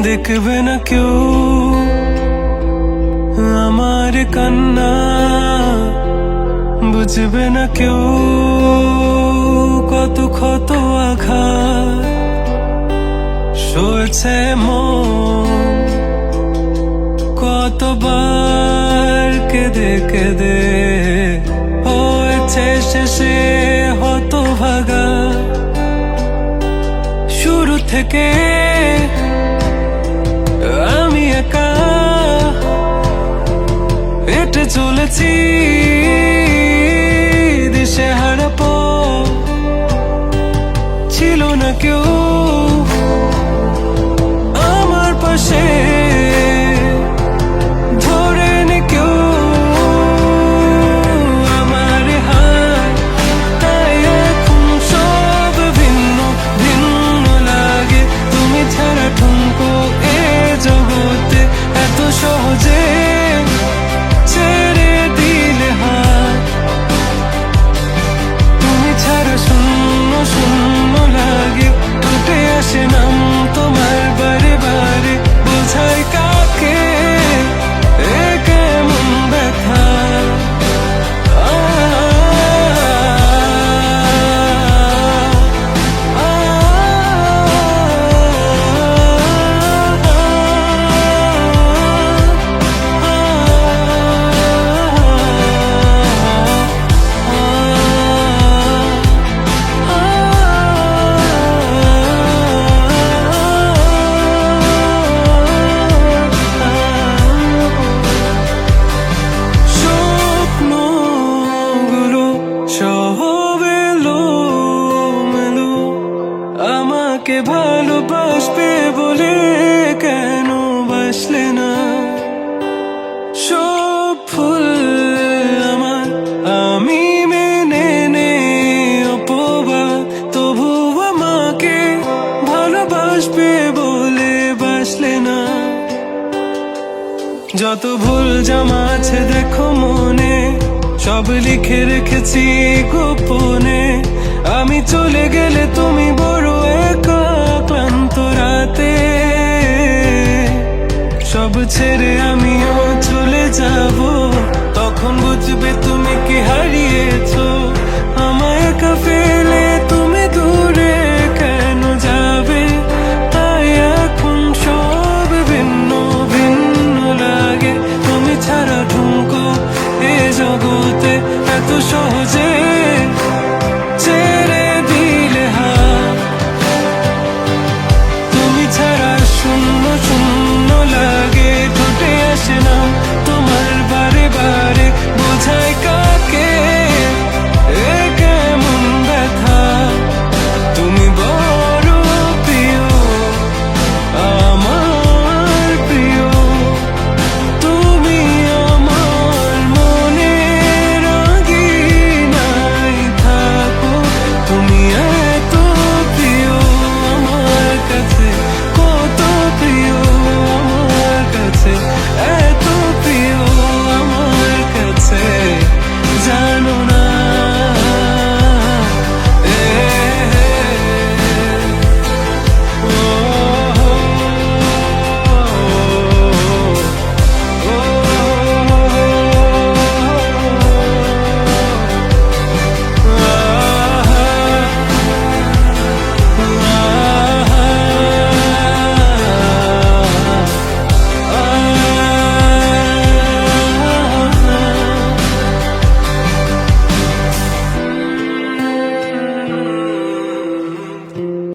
দেখবে না কেউ আমার কান্না, বুঝবে না কেউ কত ক্ষত আঘাত সয়েছে মন, কতবার কেঁদে কেঁদে হয়েছে শেষে হতভাগা। শুরু থেকে আমি একা হেঁটে চলেছি দিশেহারা পথ, ছিল না কেউ আমার পাশে, ধরে নি কেউ আমার হাত, তাই এখন সব ভিন্ন ভিন্ন লাগে। তুমি ছাড়া ঠুনকো এ জগতে এত সহজে ছেড়ে দিলে হাত, তুমি ছাড়া শূন্য শূন্য লাগে। টুটে আসে নাম তোমার বারে বারে, বোঝাই কাকে এ কেমন ব্যথা। আমাকে ভালোবাসবে বলে কেন বাসলে না? সব ফুল আমার আমি মেনে নে অপবাদ, তবু আমাকে ভালোবাসবে বলে বাসলে না। যত ভুল জামা আছে দেখো মনে, সব লিখে রেখেছি গোপনে। আমি চলে গেলে তুমি বড় একা ক্লান্ত রাতে, সব ছেড়ে আমিও চলে যাব, তখন বুঝবে তুমি কি হারিয়েছো।